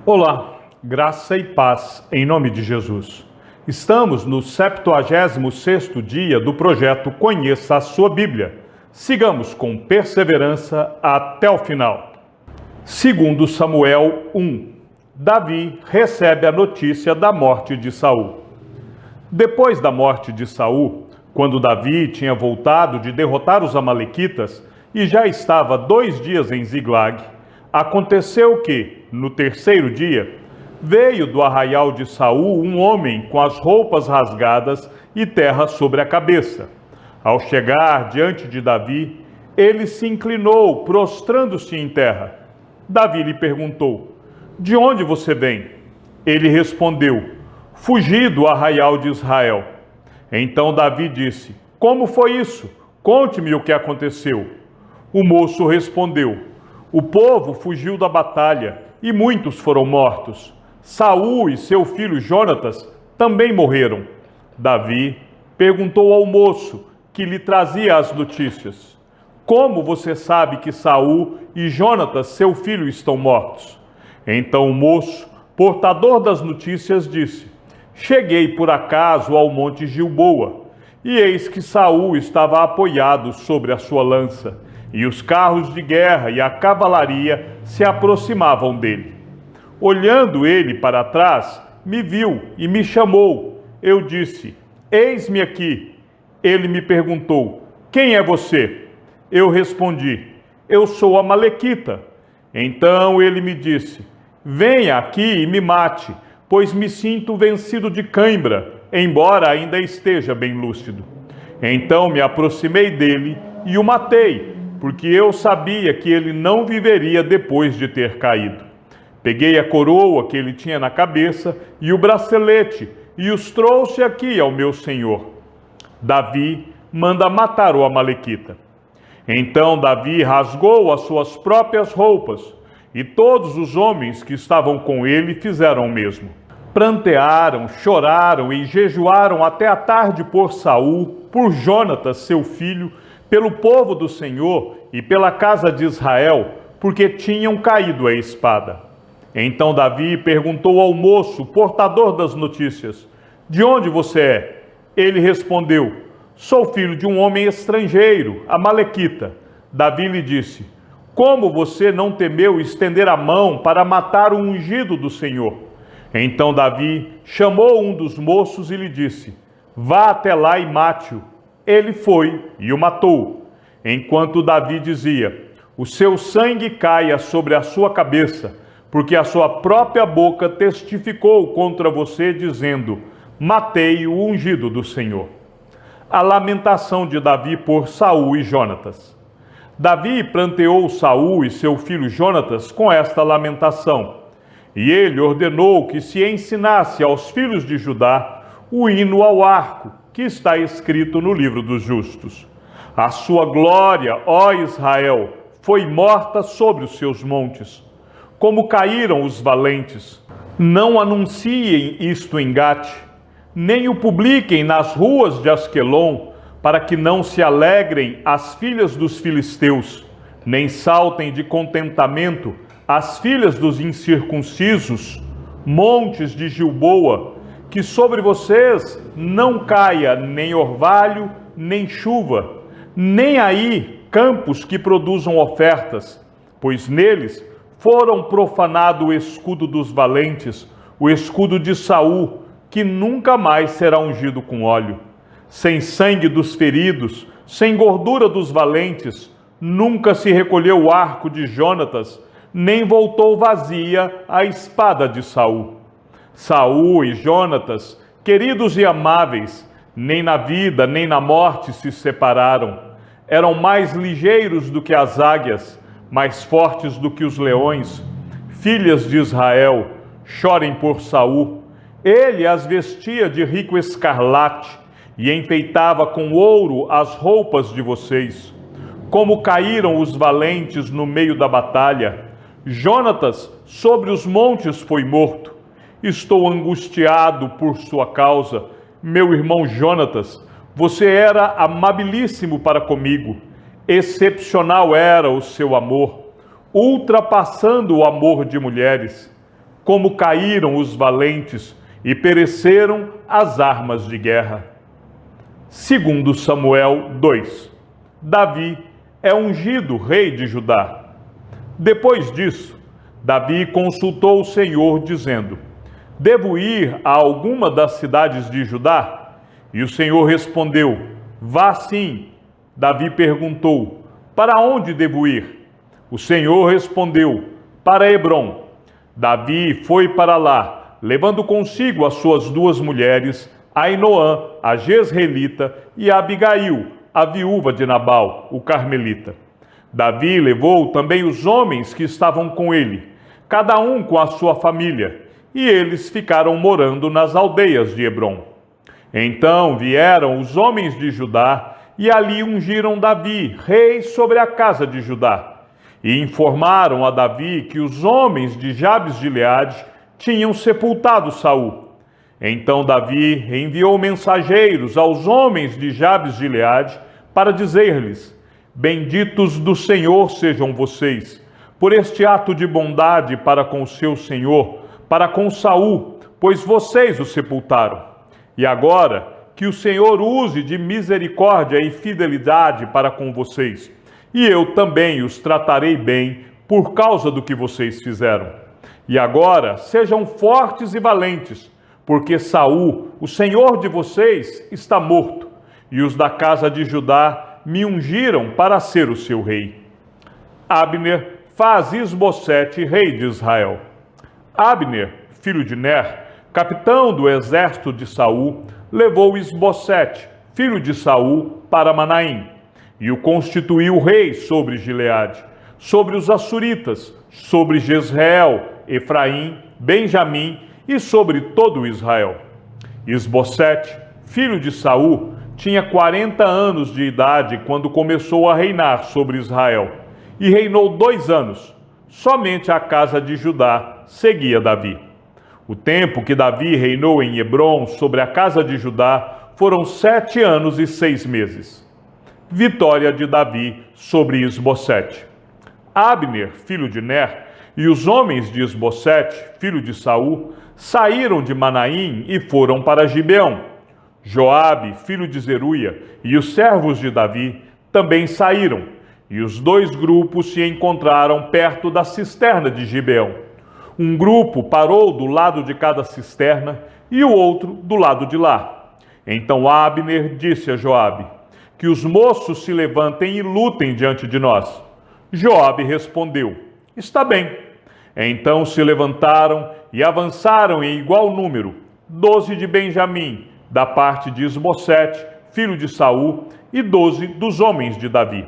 Olá, graça e paz em nome de Jesus. Estamos no 76º dia do projeto Conheça a Sua Bíblia. Sigamos com perseverança até o final. Segundo Samuel 1, Davi recebe a notícia da morte de Saul. Depois da morte de Saul, quando Davi tinha voltado de derrotar os amalequitas e já estava 2 dias em Ziglag, aconteceu que, no 3º dia, veio do arraial de Saul um homem com as roupas rasgadas e terra sobre a cabeça. Ao chegar diante de Davi, ele se inclinou, prostrando-se em terra. Davi lhe perguntou: "De onde você vem?" Ele respondeu: "Fugi do arraial de Israel." Então Davi disse: "Como foi isso? Conte-me o que aconteceu." O moço respondeu: "O povo fugiu da batalha e muitos foram mortos. Saul e seu filho Jonatas também morreram." Davi perguntou ao moço que lhe trazia as notícias: "Como você sabe que Saul e Jonatas, seu filho, estão mortos?" Então o moço, portador das notícias, disse: "Cheguei por acaso ao monte Gilboa, e eis que Saul estava apoiado sobre a sua lança, e os carros de guerra e a cavalaria se aproximavam dele. Olhando ele para trás, me viu e me chamou. Eu disse: 'Eis-me aqui.' Ele me perguntou: 'Quem é você?' Eu respondi: 'Eu sou amalequita.' Então ele me disse: 'Venha aqui e me mate, pois me sinto vencido de cãibra, embora ainda esteja bem lúcido.' Então me aproximei dele e o matei, porque eu sabia que ele não viveria depois de ter caído. Peguei a coroa que ele tinha na cabeça e o bracelete e os trouxe aqui ao meu senhor. Davi manda matar o amalequita." Então Davi rasgou as suas próprias roupas, e todos os homens que estavam com ele fizeram o mesmo. Prantearam, choraram e jejuaram até a tarde por Saul, por Jonatas, seu filho, pelo povo do Senhor e pela casa de Israel, porque tinham caído à espada. Então Davi perguntou ao moço, portador das notícias: "De onde você é?" Ele respondeu: "Sou filho de um homem estrangeiro, amalequita." Davi lhe disse: "Como você não temeu estender a mão para matar o ungido do Senhor?" Então Davi chamou um dos moços e lhe disse: "Vá até lá e mate-o." Ele foi e o matou. Enquanto Davi dizia: "O seu sangue caia sobre a sua cabeça, porque a sua própria boca testificou contra você, dizendo: 'Matei o ungido do Senhor.'" A lamentação de Davi por Saul e Jonatas. Davi pranteou Saul e seu filho Jonatas com esta lamentação, e ele ordenou que se ensinasse aos filhos de Judá o hino ao arco, que está escrito no livro dos justos. "A sua glória, ó Israel, foi morta sobre os seus montes. Como caíram os valentes. Não anunciem isto em Gate, nem o publiquem nas ruas de Asquelon, para que não se alegrem as filhas dos filisteus, nem saltem de contentamento as filhas dos incircuncisos, montes de Gilboa, que sobre vocês não caia nem orvalho, nem chuva, nem aí campos que produzam ofertas, pois neles foram profanado o escudo dos valentes, o escudo de Saul, que nunca mais será ungido com óleo. Sem sangue dos feridos, sem gordura dos valentes, nunca se recolheu o arco de Jonatas, nem voltou vazia a espada de Saul. Saul e Jonatas, queridos e amáveis, nem na vida nem na morte se separaram. Eram mais ligeiros do que as águias, mais fortes do que os leões. Filhas de Israel, chorem por Saul. Ele as vestia de rico escarlate e enfeitava com ouro as roupas de vocês. Como caíram os valentes no meio da batalha. Jonatas sobre os montes foi morto. Estou angustiado por sua causa. Meu irmão Jonatas, você era amabilíssimo para comigo. Excepcional era o seu amor, ultrapassando o amor de mulheres. como caíram os valentes e pereceram as armas de guerra. Segundo Samuel 2. Davi é ungido rei de Judá. Depois disso, Davi consultou o Senhor, dizendo: devo ir a alguma das cidades de Judá? E o Senhor respondeu: vá sim. Davi perguntou: para onde devo ir? O Senhor respondeu: para Hebrom. Davi foi para lá, levando consigo as suas duas mulheres, Ainoã, a jezreelita, e Abigail, a viúva de Nabal, o carmelita. Davi levou também os homens que estavam com ele, cada um com a sua família, e eles ficaram morando nas aldeias de Hebrom. Então vieram os homens de Judá e ali ungiram Davi, rei sobre a casa de Judá. E informaram a Davi que os homens de Jabes-Gileade tinham sepultado Saul. Então Davi enviou mensageiros aos homens de Jabes-Gileade para dizer-lhes: benditos do Senhor sejam vocês, por este ato de bondade para com o seu senhor, para com Saul, pois vocês o sepultaram. E agora, que o Senhor use de misericórdia e fidelidade para com vocês, e eu também os tratarei bem por causa do que vocês fizeram. E agora, sejam fortes e valentes, porque Saul, o senhor de vocês, está morto, e os da casa de Judá me ungiram para ser o seu rei. Abner faz Isbosete rei de Israel. Abner, filho de Ner, capitão do exército de Saul, levou Isbosete, filho de Saul, para Manaim, e o constituiu rei sobre Gileade, sobre os assuritas, sobre Jezreel, Efraim, Benjamim e sobre todo Israel. Isbosete, filho de Saul, tinha 40 anos de idade quando começou a reinar sobre Israel, e reinou 2 anos. Somente a casa de Judá seguia Davi. O tempo que Davi reinou em Hebrom sobre a casa de Judá foram 7 anos e 6 meses. Vitória de Davi sobre Isbosete. Abner, filho de Ner, e os homens de Isbosete, filho de Saul, saíram de Manaim e foram para Gibeão. Joabe, filho de Zeruia, e os servos de Davi também saíram, e os 2 grupos se encontraram perto da cisterna de Gibeão. Um grupo parou do lado de cada cisterna e o outro do lado de lá. Então Abner disse a Joabe: que os moços se levantem e lutem diante de nós. Joabe respondeu: está bem. Então se levantaram e avançaram em igual número, 12 de Benjamim, da parte de Isbosete, filho de Saul, e 12 dos homens de Davi.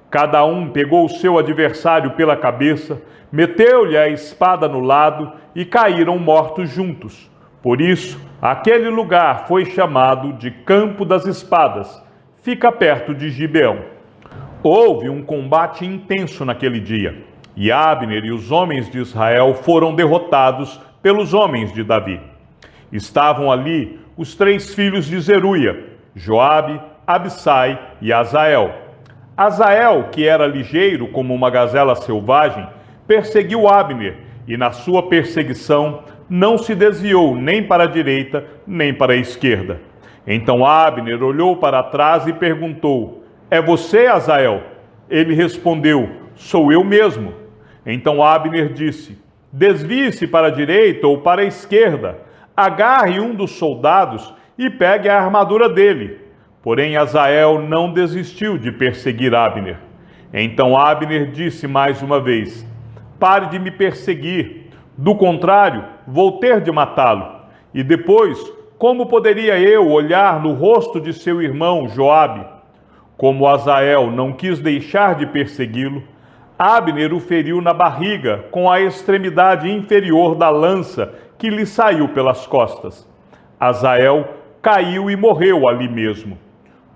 Cada um pegou o seu adversário pela cabeça, meteu-lhe a espada no lado e caíram mortos juntos. Por isso, aquele lugar foi chamado de Campo das Espadas. Fica perto de Gibeão. Houve um combate intenso naquele dia, e Abner e os homens de Israel foram derrotados pelos homens de Davi. Estavam ali os 3 filhos de Zeruia, Joabe, Abissai e Azael. Azael, que era ligeiro como uma gazela selvagem, perseguiu Abner, e na sua perseguição não se desviou nem para a direita, nem para a esquerda. Então Abner olhou para trás e perguntou: é você, Azael? Ele respondeu: sou eu mesmo. Então Abner disse: desvie-se para a direita ou para a esquerda, agarre um dos soldados e pegue a armadura dele. Porém Azael não desistiu de perseguir Abner. Então Abner disse mais uma vez: pare de me perseguir, do contrário, vou ter de matá-lo. E depois, como poderia eu olhar no rosto de seu irmão Joabe? Como Azael não quis deixar de persegui-lo, Abner o feriu na barriga com a extremidade inferior da lança que lhe saiu pelas costas. Azael caiu e morreu ali mesmo.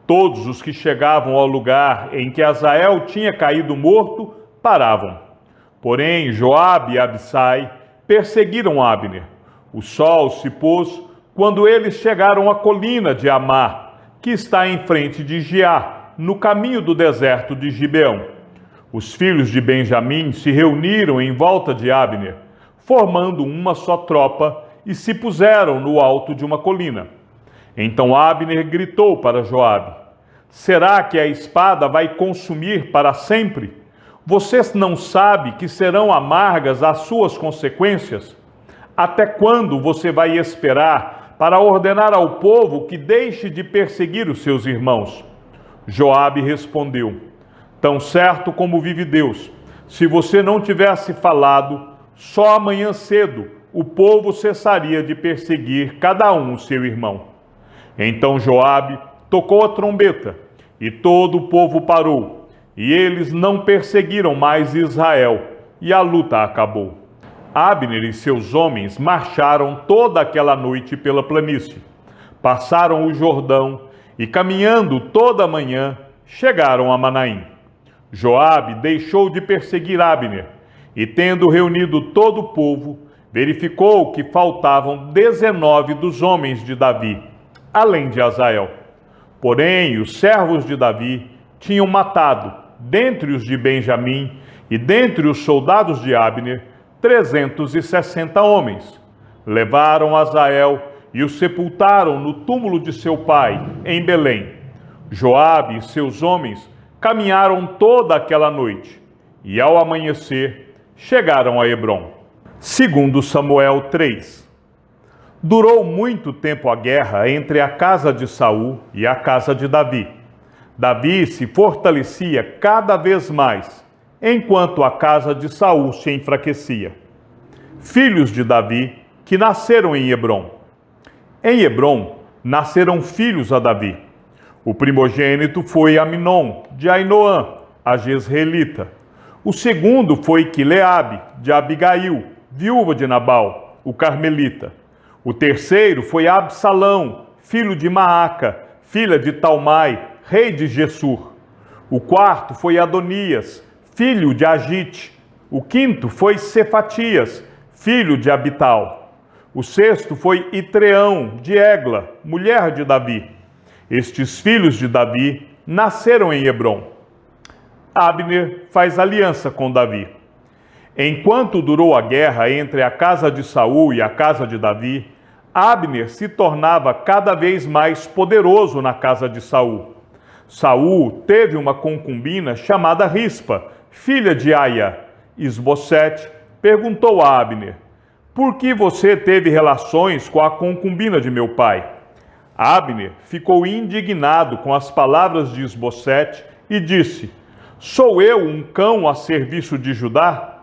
Todos os que chegavam ao lugar em que Azael tinha caído morto paravam. Porém Joabe e Abissai perseguiram Abner. O sol se pôs quando eles chegaram à colina de Amá, que está em frente de Giá, no caminho do deserto de Gibeão. Os filhos de Benjamim se reuniram em volta de Abner. formando uma só tropa, e se puseram no alto de uma colina. Então Abner gritou para Joabe: será que a espada vai consumir para sempre? Você não sabe que serão amargas as suas consequências? Até quando você vai esperar para ordenar ao povo que deixe de perseguir os seus irmãos? Joabe respondeu: tão certo como vive Deus, se você não tivesse falado, só amanhã cedo o povo cessaria de perseguir cada um o seu irmão. Então Joabe tocou a trombeta, e todo o povo parou, e eles não perseguiram mais Israel, e a luta acabou. Abner e seus homens marcharam toda aquela noite pela planície, passaram o Jordão, e caminhando toda a manhã, chegaram a Manaim. Joabe deixou de perseguir Abner, e tendo reunido todo o povo, verificou que faltavam 19 dos homens de Davi, além de Azael. Porém, os servos de Davi tinham matado, dentre os de Benjamim e dentre os soldados de Abner, 360 homens. Levaram Azael e o sepultaram no túmulo de seu pai, em Belém. Joabe e seus homens caminharam toda aquela noite, e ao amanhecer chegaram a Hebrom. Segundo Samuel 3. Durou muito tempo a guerra entre a casa de Saul e a casa de Davi. Davi se fortalecia cada vez mais, enquanto a casa de Saul se enfraquecia. Filhos de Davi que nasceram em Hebrom. Em Hebrom nasceram filhos a Davi. O primogênito foi Aminon, de Ainoã, a jezreelita. O segundo foi Quileabe, de Abigail, viúva de Nabal, o carmelita. O terceiro foi Absalão, filho de Maaca, filha de Talmai, rei de Gessur. O quarto foi Adonias, filho de Agite. O quinto foi Cefatias, filho de Abital. O sexto foi Itreão, de Egla, mulher de Davi. Estes filhos de Davi nasceram em Hebrom. Abner faz aliança com Davi. Enquanto durou a guerra entre a casa de Saul e a casa de Davi, Abner se tornava cada vez mais poderoso na casa de Saul. Saul teve uma concubina chamada Rispa, filha de Aia. Isbosete perguntou a Abner: por que você teve relações com a concubina de meu pai? Abner ficou indignado com as palavras de Isbosete e disse: sou eu um cão a serviço de Judá?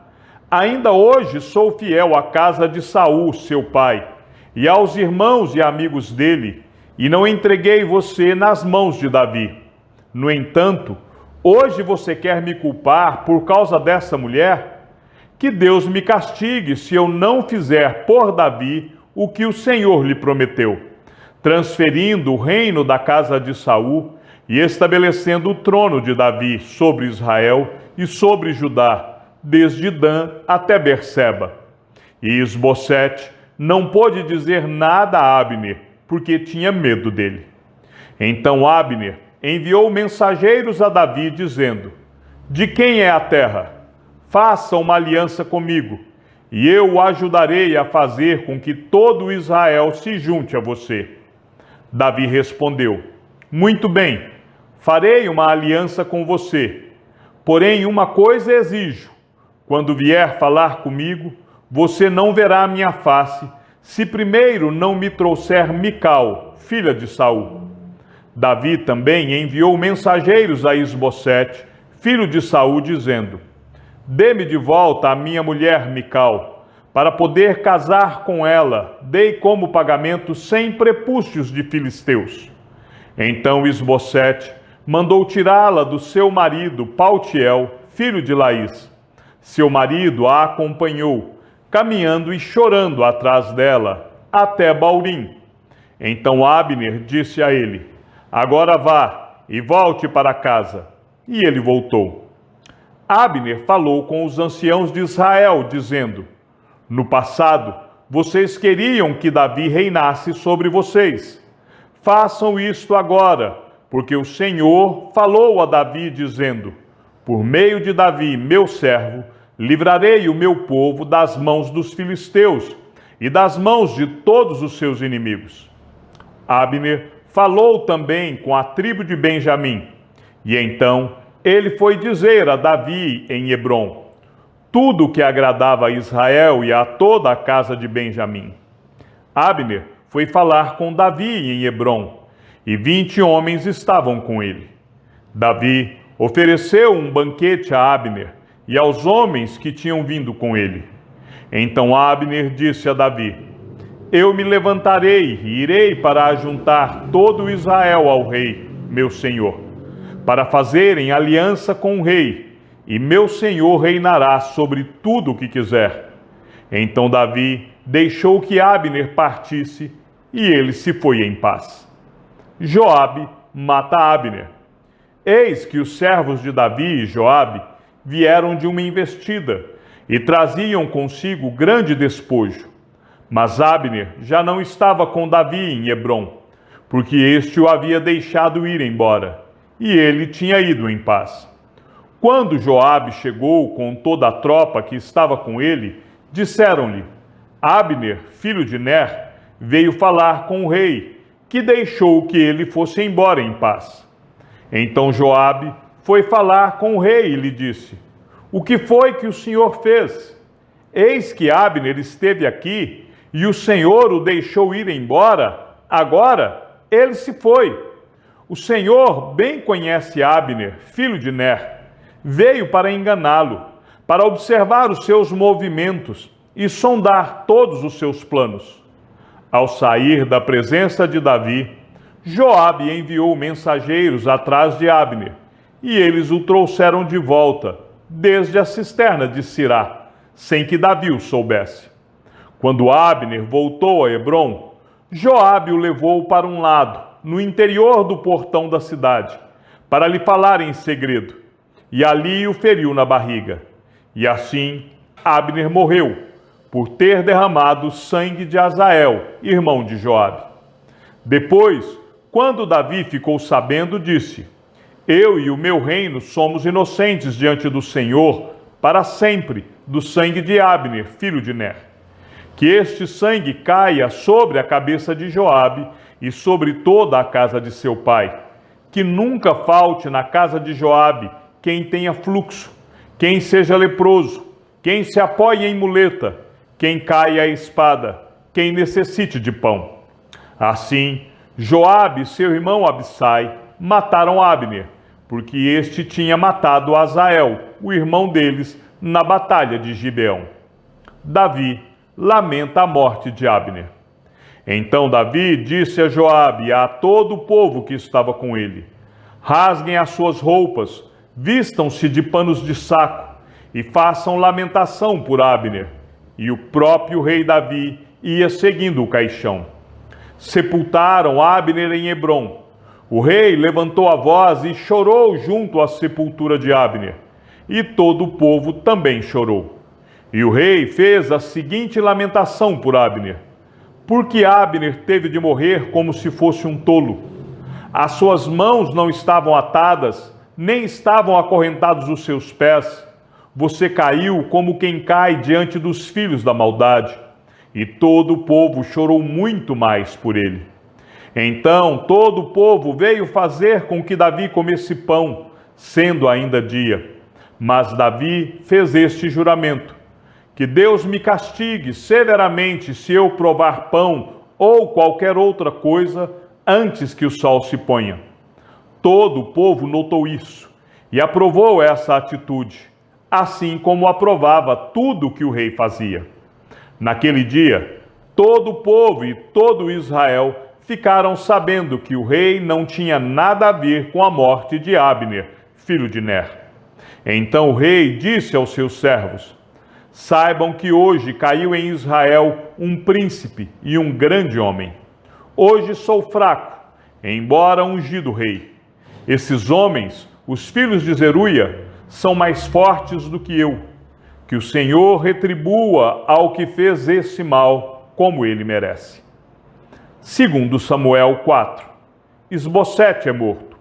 Ainda hoje sou fiel à casa de Saul, seu pai, e aos irmãos e amigos dele, e não entreguei você nas mãos de Davi. No entanto, hoje você quer me culpar por causa dessa mulher? Que Deus me castigue se eu não fizer por Davi o que o Senhor lhe prometeu, transferindo o reino da casa de Saul e estabelecendo o trono de Davi sobre Israel e sobre Judá, desde Dan até Berseba. E Isbosete não pôde dizer nada a Abner, porque tinha medo dele. Então Abner enviou mensageiros a Davi, dizendo: de quem é a terra? Faça uma aliança comigo, e eu o ajudarei a fazer com que todo Israel se junte a você. Davi respondeu: muito bem, farei uma aliança com você. Porém, uma coisa exijo: quando vier falar comigo, você não verá a minha face, se primeiro não me trouxer Mical, filha de Saul. Davi também enviou mensageiros a Isbosete, filho de Saul, dizendo: dê-me de volta a minha mulher Mical, para poder casar com ela, dei como pagamento 100 prepúcios de filisteus. Então Isbosete mandou tirá-la do seu marido Paltiel, filho de Laís. Seu marido a acompanhou, caminhando e chorando atrás dela, até Baurim. Então Abner disse a ele: agora vá e volte para casa. E ele voltou. Abner falou com os anciãos de Israel, dizendo: no passado, vocês queriam que Davi reinasse sobre vocês. Façam isto agora, porque o Senhor falou a Davi, dizendo: por meio de Davi, meu servo, livrarei o meu povo das mãos dos filisteus e das mãos de todos os seus inimigos. Abner falou também com a tribo de Benjamim, e então ele foi dizer a Davi em Hebrom tudo o que agradava a Israel e a toda a casa de Benjamim. Abner foi falar com Davi em Hebrom, e 20 homens estavam com ele. Davi ofereceu um banquete a Abner e aos homens que tinham vindo com ele. Então Abner disse a Davi: Eu me levantarei e irei para ajuntar todo Israel ao rei, meu senhor, para fazerem aliança com o rei, e meu senhor reinará sobre tudo o que quiser. Então Davi deixou que Abner partisse, e ele se foi em paz. Joabe mata Abner. Eis que os servos de Davi e Joabe vieram de uma investida, e traziam consigo grande despojo. Mas Abner já não estava com Davi em Hebrom, porque este o havia deixado ir embora, e ele tinha ido em paz. Quando Joabe chegou com toda a tropa que estava com ele, disseram-lhe: Abner, filho de Ner, veio falar com o rei, que deixou que ele fosse embora em paz. Então Joabe foi falar com o rei e lhe disse: O que foi que o Senhor fez? Eis que Abner esteve aqui, e o Senhor o deixou ir embora. Agora ele se foi. O Senhor bem conhece Abner, filho de Ner. Veio para enganá-lo, para observar os seus movimentos e sondar todos os seus planos. Ao sair da presença de Davi, Joabe enviou mensageiros atrás de Abner, e eles o trouxeram de volta, desde a cisterna de Sirá, sem que Davi o soubesse. Quando Abner voltou a Hebrom, Joabe o levou para um lado, no interior do portão da cidade, para lhe falar em segredo, e ali o feriu na barriga. E assim Abner morreu, por ter derramado sangue de Asael, irmão de Joabe. Depois, quando Davi ficou sabendo, disse: Eu e o meu reino somos inocentes diante do Senhor para sempre do sangue de Abner, filho de Ner. Que este sangue caia sobre a cabeça de Joabe e sobre toda a casa de seu pai. Que nunca falte na casa de Joabe quem tenha fluxo, quem seja leproso, quem se apoie em muleta, quem caia à espada, quem necessite de pão. Assim, Joabe e seu irmão Abissai mataram Abner, porque este tinha matado Asael, o irmão deles, na batalha de Gibeão. Davi lamenta a morte de Abner. Então Davi disse a Joabe e a todo o povo que estava com ele: Rasguem as suas roupas, vistam-se de panos de saco e façam lamentação por Abner. E o próprio rei Davi ia seguindo o caixão. Sepultaram Abner em Hebrom. O rei levantou a voz e chorou junto à sepultura de Abner. E todo o povo também chorou. E o rei fez a seguinte lamentação por Abner: Porque Abner teve de morrer como se fosse um tolo. As suas mãos não estavam atadas, nem estavam acorrentados os seus pés. Você caiu como quem cai diante dos filhos da maldade. E todo o povo chorou muito mais por ele. Então todo o povo veio fazer com que Davi comesse pão, sendo ainda dia. Mas Davi fez este juramento: Que Deus me castigue severamente se eu provar pão ou qualquer outra coisa antes que o sol se ponha. Todo o povo notou isso e aprovou essa atitude, assim como aprovava tudo o que o rei fazia. Naquele dia, todo o povo e todo Israel ficaram sabendo que o rei não tinha nada a ver com a morte de Abner, filho de Ner. Então o rei disse aos seus servos: Saibam que hoje caiu em Israel um príncipe e um grande homem. Hoje sou fraco, embora ungido rei. Esses homens, os filhos de Zeruia, são mais fortes do que eu. Que o Senhor retribua ao que fez esse mal, como ele merece. Segundo Samuel 4, Isbosete é morto.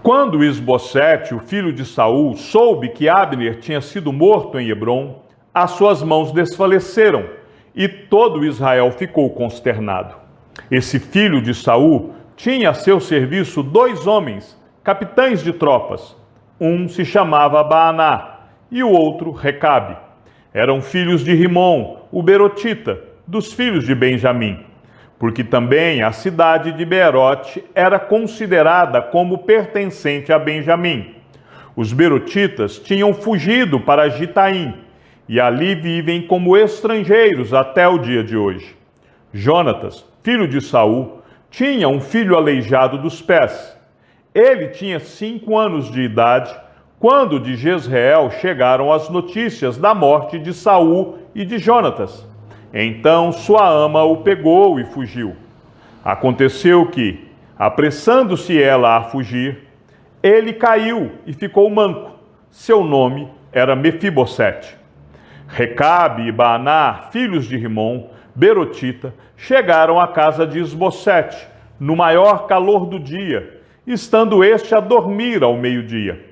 Quando Isbosete, o filho de Saul, soube que Abner tinha sido morto em Hebrom, as suas mãos desfaleceram e todo Israel ficou consternado. Esse filho de Saul tinha a seu serviço 2 homens, capitães de tropas. Um se chamava Baaná e o outro Recabe. Eram filhos de Rimom, o Berotita, dos filhos de Benjamim, porque também a cidade de Beerote era considerada como pertencente a Benjamim. Os Berotitas tinham fugido para Gitaim e ali vivem como estrangeiros até o dia de hoje. Jonatas, filho de Saul, tinha um filho aleijado dos pés. Ele tinha 5 anos de idade quando de Jezreel chegaram as notícias da morte de Saul e de Jonatas. Então sua ama o pegou e fugiu. Aconteceu que, apressando-se ela a fugir, ele caiu e ficou manco. Seu nome era Mefibosete. Recabe e Baaná, filhos de Rimom, Berotita, chegaram à casa de Isbosete, no maior calor do dia, estando este a dormir ao meio-dia.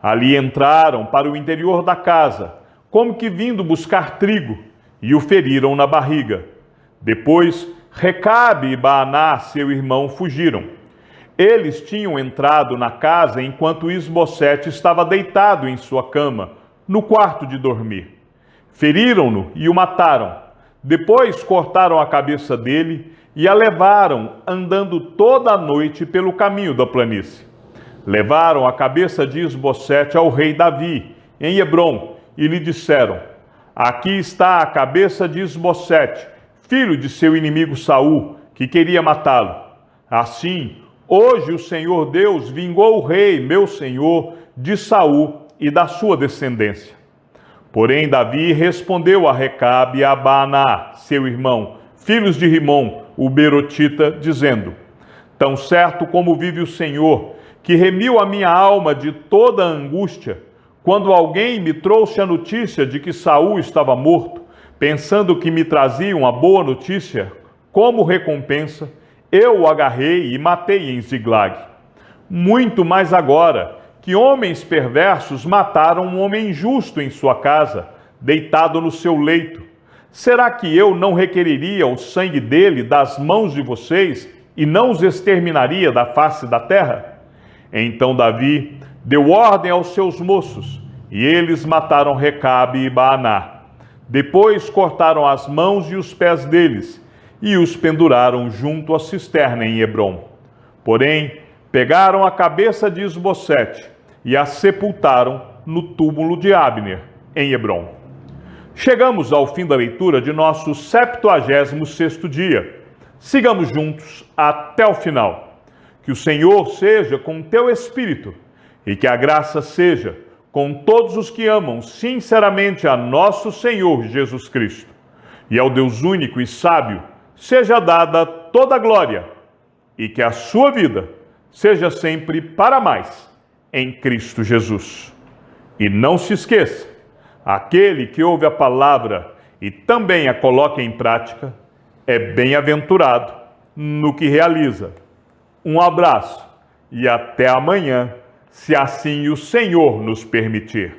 Ali entraram para o interior da casa, como que vindo buscar trigo, e o feriram na barriga. Depois, Recabe e Baaná, seu irmão, fugiram. Eles tinham entrado na casa enquanto Isbosete estava deitado em sua cama, no quarto de dormir. Feriram-no e o mataram. Depois cortaram a cabeça dele e a levaram andando toda a noite pelo caminho da planície. Levaram a cabeça de Isbosete ao rei Davi, em Hebrom, e lhe disseram: aqui está a cabeça de Isbosete, filho de seu inimigo Saul, que queria matá-lo. Assim, hoje o Senhor Deus vingou o rei, meu senhor, de Saul e da sua descendência. Porém, Davi respondeu a Recabe e a Baaná, seu irmão, filhos de Rimom, o Berotita, dizendo: tão certo como vive o Senhor, que remiu a minha alma de toda a angústia, quando alguém me trouxe a notícia de que Saul estava morto, pensando que me trazia uma boa notícia, como recompensa, eu o agarrei e matei em Ziglag. Muito mais agora, que homens perversos mataram um homem justo em sua casa, deitado no seu leito. Será que eu não requeriria o sangue dele das mãos de vocês e não os exterminaria da face da terra? Então Davi deu ordem aos seus moços, e eles mataram Recabe e Baaná. Depois cortaram as mãos e os pés deles, e os penduraram junto à cisterna em Hebrom. Porém, pegaram a cabeça de Isbosete e a sepultaram no túmulo de Abner, em Hebrom. Chegamos ao fim da leitura de nosso 76º dia. Sigamos juntos até o final. Que o Senhor seja com teu espírito e que a graça seja com todos os que amam sinceramente a nosso Senhor Jesus Cristo. E ao Deus único e sábio seja dada toda a glória e que a sua vida seja sempre para mais em Cristo Jesus. E não se esqueça, aquele que ouve a palavra e também a coloca em prática é bem-aventurado no que realiza. Um abraço e até amanhã, se assim o Senhor nos permitir.